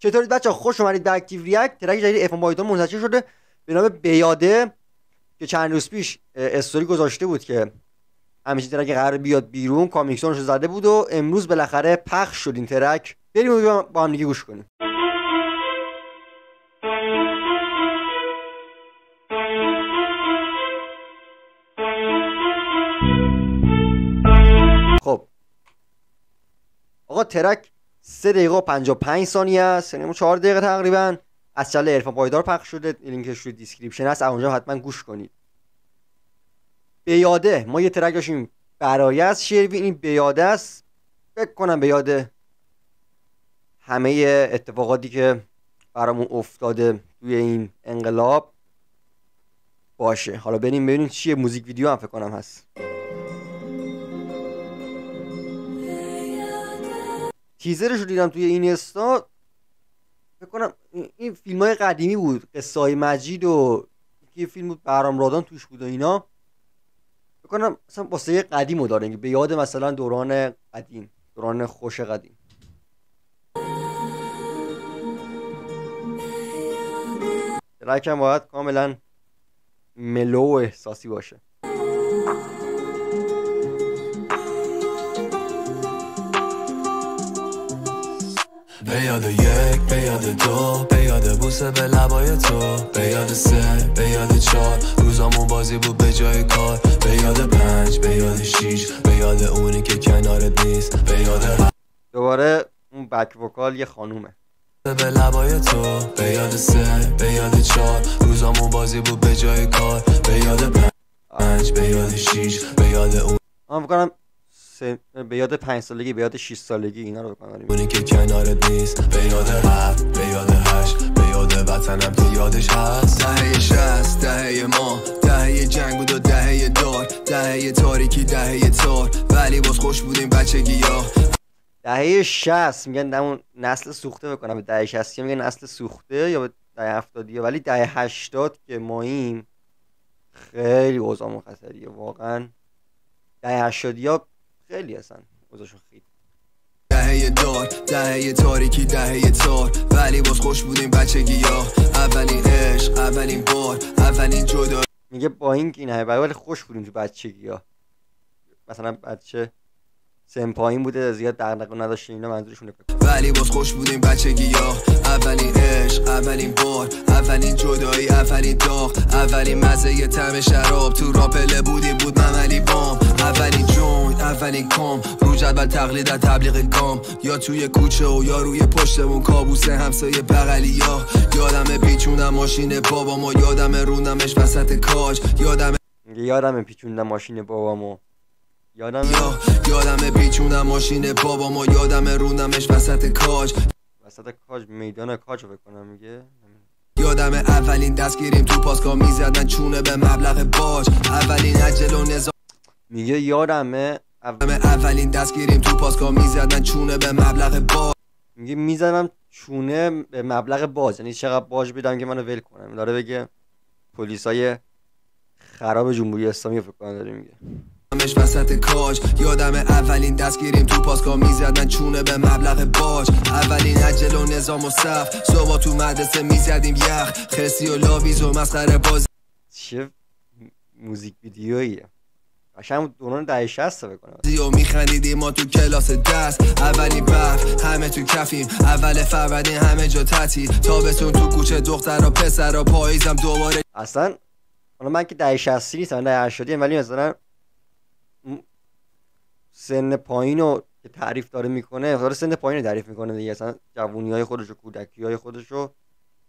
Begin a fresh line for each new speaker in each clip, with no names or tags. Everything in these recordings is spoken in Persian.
چطورید بچه‌ها؟ خوش اومدید به اکتیو ریاکت. ترک جدید ارفان پایدار منتشر شده به نام بیاده که چند روز پیش استوری گذاشته بود که همیشه ترک قرار بیاد بیرون، کامیکسونش زده بود و امروز بالاخره پخش شد این ترک. بریم با هم دیگه گوش کنیم. خب آقا، ترک 3 دقیقه و 55 ثانیه است، یعنی 4 دقیقه تقریبا. از چنل ارفان پایدار پخش شده، لینکش روی دیسکریپشن هست، اونجا حتما گوش کنید. بیاده، ما یه ترک داشتیم برای از شروین، این بیاده است. فکر کنم بیاده همه اتفاقاتی که برامون افتاده توی این انقلاب باشه. حالا بریم ببینیم چیه. موزیک ویدیو هم فکر کنم هست. تیزرش رو دیدم توی اینستا، فکر کنم این فیلم‌های قدیمی بود، قصه‌های مجید و یه فیلم بود بهرام رادان توش بود و اینا. فکر کنم مثلا واسه قدیمو داره که به یاد مثلا دوران قدیم، دوران خوش قدیم. ترکم باید کاملا ملو و احساسی باشه.
به یاد یک، به یاد دو، به یاد بوسه به لبای تو، به یاد سه، به یاد چار، روزامون بازی بود به جای کار، به یاد 5، به یاد 6، به یاد اونی که کنارت نیست، به یاد
دوباره اون بک وکال یه خانومه.
به لبای تو، به یاد سه، به یاد چار، روزامون بازی بود به جای کار، به یاد 5، به یاد 6، به یاد اون
میکنم به یاد 5 سالگی، به یاد 6 سالگی، اینا رو بکنم.
اونی که کنارت نیست، به یاد 7، به یاد 8، به یاد وطنم که یادش هست. دهه 60، دهه ما، دهه جنگ بود و دهه دار، دهه تاریکی، دهه تار، ولی باز خوش بودیم بچگی ها.
دهه 60 میگن اون نسل سوخته، بکنم به دهه 60 میگن نسل سوخته، یا به دهه 70، ولی دهه 80 که ماییم خیلی اوضاع خطریه واقعا. دهه 80 خیلی اصلا اوضاعشون خیلی.
دهه دار، دهه تاریکی، دهه تار، ولی باز خوش بودیم بچگی ها. اولین عشق، اولین بار، اولین جدا.
میگه با این که نه ولی خوش بودیم تو بچگی ها. مثلا بچه سن پایین بوده، زیاد دغدغه نداشته، اینا منظورشونه،
ولی باز خوش بودیم بچگی ها. اولین عشق، اولین بار، اولین جدایی، اولین داغ، اولین مزه طعم شراب، تو راپله بودیم بود مملی بام، اولین جوینت، اولین کام، رو جدول تقلید از تبلیغ گام، یا توی کوچه و یا روی پشتمون کابوس همسایه بغلی ها. یادم پیچوندم ماشین بابامو، یادم روندمش وسط کاج،
یادم پیچوندم ماشین بابامو،
یادم پیچوندم ماشین بابامو، یادم روندمش وسط کاج
میدان کاج رو بکنم. میگه
یادم اولین دستگیریم تو پاسکا، میزدن چونه به مبلغ باج، اولین عجل و نظام.
میگه یادم
اولین دستگیریم تو پاسکا، میزدن چونه به مبلغ باج.
میگه میزدم چونه به مبلغ باج، یعنی چقدر باج بدم که منو ول کنم. داره بگه پلیسای خراب جمهوری اسلامی فکر کنم داره میگه.
وسط کاج، یادم اولین دستگیریم تو پاسکا، میزدن چونه به مبلغ باج، اولین عجل و نظام و صف، صبح تو مدرسه میزدیم یخ، خرسی و لاویز و مسخره باز.
چه موزیک ویدیوییه قشنگ دوران دهه 60 بکنم.
زیو میخندیدیم ما تو کلاس دست، اولین برف همه تو کفیم، اول فروردین همه جا تعطیل، تابستون تو کوچه دختر و پسر و پاییزم دوباره.
اصلا من که دهه 60 نیستم، دهه 80 ولی مثلا سن پایین رو که تعریف داره میکنه، داره سن پایین رو تعریف میکنه دیگه، اصلا جوونی‌های خودش و کودکی‌های خودش رو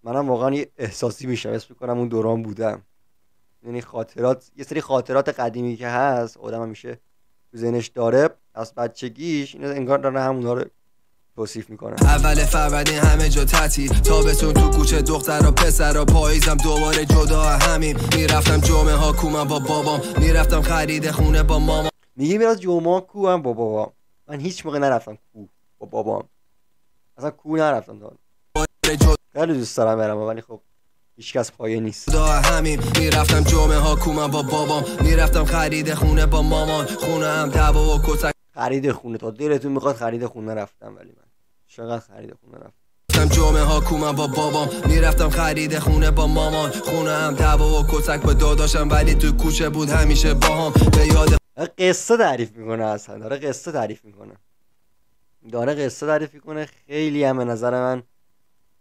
منم واقعا یه احساسی میشم، حس میکنم اون دوران بودم. یعنی خاطرات، یه سری خاطرات قدیمی که هست آدم میشه تو ذهنش داره از بچگیش، این انگار داره همونا رو توصیف میکنه.
اول فروردین همه جا تعطیل، تابستون تو کوچه دختر و پسر و پاییزم دوباره جدا همیم، میرفتم جمعه ها کومم با بابام، میرفتم خرید خونه با مامان.
میگه میرفت جمعه کوام با بابام. من هیچ موقع نرفتم کو با بابام، اصلا کو نرفتم تا خیلی دوست دارم برم ولی خب هیچکس پایه نیست.
دا همین میرفتم جمعه ها کومم با بابام، میرفتم خرید خونه با مامان، خونه هم دعوا و کتک.
خرید خونه تا دلتون میخواد خرید خونه رفتم، ولی من چقدر خرید خونه رفتم.
جمعه ها کومم با بابام، میرفتم خرید خونه با مامان، خونه هم دعوا و کتک با داداشم، ولی تو کوچه بود همیشه باهام. به یاد
قصه تعریف میکنه، اصلا داره قصه تعریف میکنه، خیلی هم به نظر من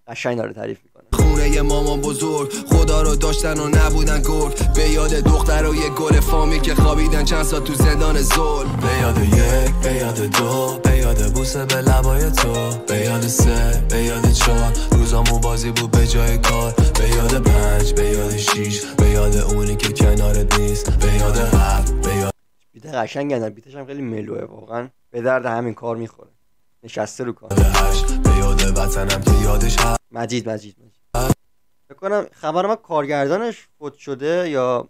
قشنگ داره تعریف میکنه.
خونه مامان بزرگ، خدا رو داشتن و نبودن گرگ. به یاد دختر و یک گل فامیل که خوابیدن چند سال تو زندان ظلم. به یاد یک، به یاد دو، به یاد بوسه به لبای تو، به یاد سه، به یاد چهار، روزامون بازی بود به جای کار. به یاد پنج، به یاد شیش، به یاد اونی که کنارت نیست، به یاد هفت، به یاد
بیت قشنگه، بیتش هم خیلی ملوه، واقعا به درد همین کار میخوره. نشسته رو کار.
به یاد وطنم که یادش هست.
مجید فکر کنم خبر ما کارگردانش فوت شده، یا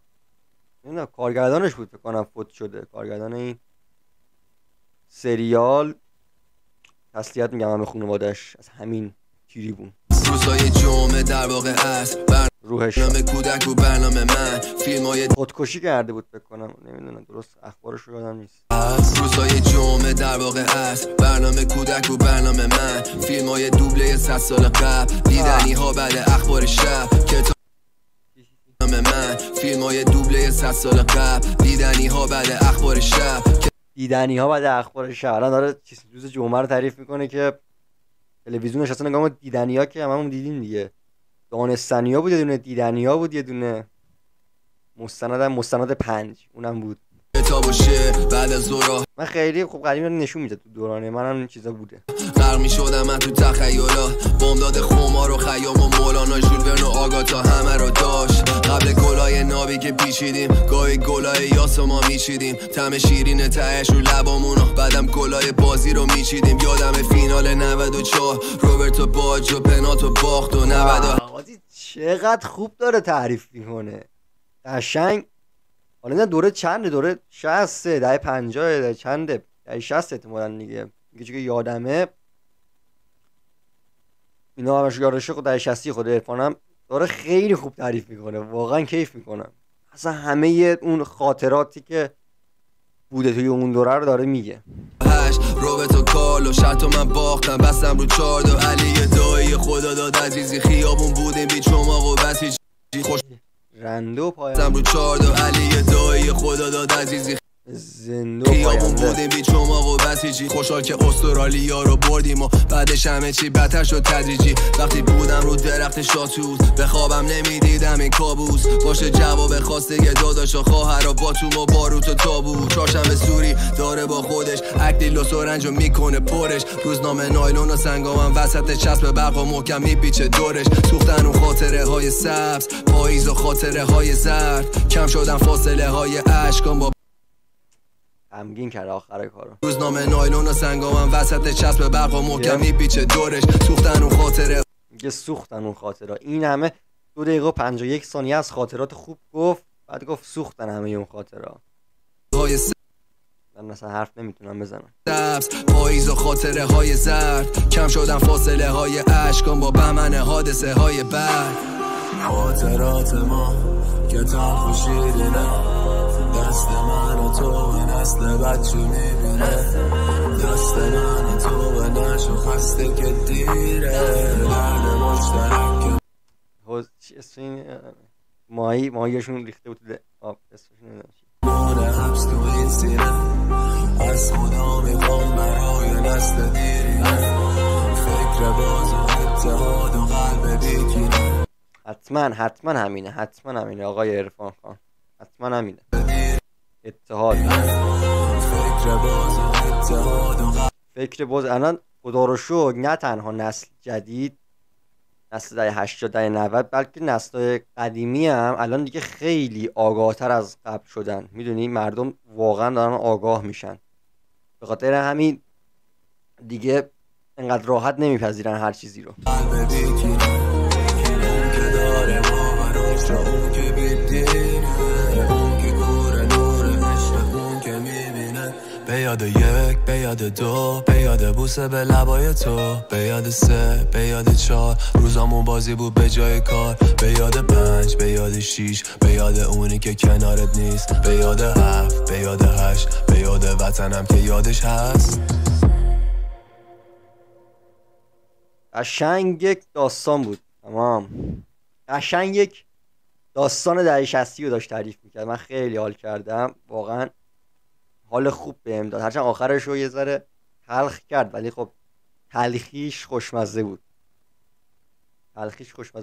نمیدونم کارگردانش بود، فکر کنم فوت شده، کارگردان این سریال. تسلیت میگم به خانواده‌اش از همین تریبون.
روزای جمعه در واقع است
روحش
برنامه کودک و برنامه من، فیلمای
خودکشی کرده بود فکر کنم، نمیدونم درست اخبارش رو یادم نیست.
روزای جمعه در واقع است برنامه کودک و برنامه من، فیلمای دوبله 100 سال قبل، دیدنی ها بعد اخبار شب، کتاب من، فیلمای دوبله 100 سال قبل، دیدنی ها بعد اخبار شب. الان
داره روز جمعه رو تعریف میکنه که تلویزیونش اصلا نگاه، ما دیدنی‌ها که هممون دیدیم دیگه، دانستنی‌ها بود، یه دونه دیدنی‌ها بود، یه دونه مستند 5 اونم بود.
کتاب و شعر بعد از ظهر
من خیلی خوب قدیم نشون میده تو دورانه منم این چیزا بوده.
غرق می‌شدم من تو تخیلات، بامداد خمار و خیام و مولانا، ژول ورن و آگاتا همه رو داشت. قبل گلای نابی که پیچیدیم، گاهی گلای یاس ما میچیدیم، طعم شیرین تهش رو لبامونو، بعدم گلای بازی رو میچیدیم. یادم فینال 94 روبرتو باجو پنالتو باخت و 90.
چقدر خوب داره تعریف میکنه، قشنگ. حالا دوره چنده؟ دوره 60، دهه 50، دهه چنده؟ دهه 60 احتمالاً دیگه. میگه چون یادمه اینا همش یادشه، خود دهه 60 خود عرفانم داره خیلی خوب تعریف میکنه، واقعا کیف میکنم. اصلا همه اون خاطراتی که بوده توی اون دوره رو داره میگه.
روبرتو کارلو شرطو من باختم، بستم رو 4 علی دایی خدا داد عزیزی، خیابون بودیم بی چماق و بس هیچ خوش
رنده و پاینده،
بستم رو 4 علی دایی خدا داد عزیزی،
زنده و
خیابون بودیم بی چماق و بس هیچی، خوشحال که استرالیا رو بردیم و بعدش همه چی بدتر شد تدریجی. وقتی بودم رو درخت شاتوت به خوابم نمیدیدم این کابوس، باشه جواب خواسته یه داداش و خواهر و باتوم و باروت و تابوت. چهارشنبه سوری داره با خودش اکلیل و رنجو میکنه پرش، روزنامه نایلون و سنگامم وسط چسب برق و محکم میپیچه دورش. سوختن اون خاطره های سبز، پاییز و خاطره های زرد، کم شدن فاصله های عشقام با
غمگین کرد آخر کارو.
روزنامه نایلون و سنگامم وسط چسب برق و محکم میپیچه دورش. سوختن اون خاطره،
این همه 2 دقیقه و 51 ثانیه از خاطرات خوب گفت، بعد گفت سوختن همه اون خاطره
های
من مثلا حرف نمیتونم بزنم.
سبز، پاییز و خاطره های زرد، کم شدن فاصله های عشقام با بهمن حادثه های بعد. خاطرات ما که تلخ و شیرینه، دست من و تو نسل بچه میبینه، دست من و تو نشو خسته که دیره، درد مشترک
چی اسم این ماهیشون ریخته بود تو آب، اسمشون نمیدونم چی،
مونه حبس تو این سینه، از خدا میخوام برای نسل دیرینه، فکر باز و اتحاد و قلب بیکینه.
حتما همینه آقای عرفان خان، حتما همینه. اتحاد، فکر باز. الان خدا رو شکر نه تنها نسل جدید، نسل دهه 80 دهه 90، بلکه نسل قدیمی هم الان دیگه خیلی آگاهتر از قبل شدن. میدونی مردم واقعا دارن آگاه میشن، به خاطر همین دیگه انقدر راحت نمیپذیرن هر چیزی رو.
به یاد یک، به یاد دو، به یاد بوسه به لبای تو، به یاد سه، به یاد 4 روزامون بازی بود به جای کار، به یاد 5، به یاد 6، به یاد اونی که کنارت نیست، به یاد 7، به یاد 8، به یاد وطنم که یادش هست.
قشنگ یک داستان بود. تمام. قشنگ یک داستان دهه 60 رو داشت تعریف میکرد. من خیلی حال کردم واقعا، حال خوب بهم داد. هرچند آخرش رو یه ذره تلخ کرد ولی خب تلخیش خوشمزه بود.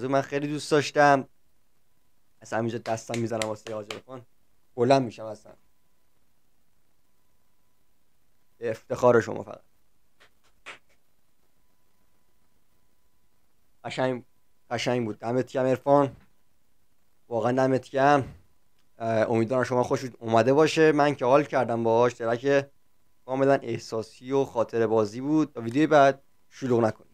من خیلی دوست داشتم. اصلا همینجا دستم میزنم واسه حاج خان، بلند میشم اصلا. افتخار شما فقط. قشنگ بود. دمت گرم عرفان، واقعا دمت گرم. امیدوارم شما خوشت اومده باشه. من که حال کردم باهاش. ترک کاملا احساسی و خاطره بازی بود. تا ویدیوی بعد شلوغ نکن.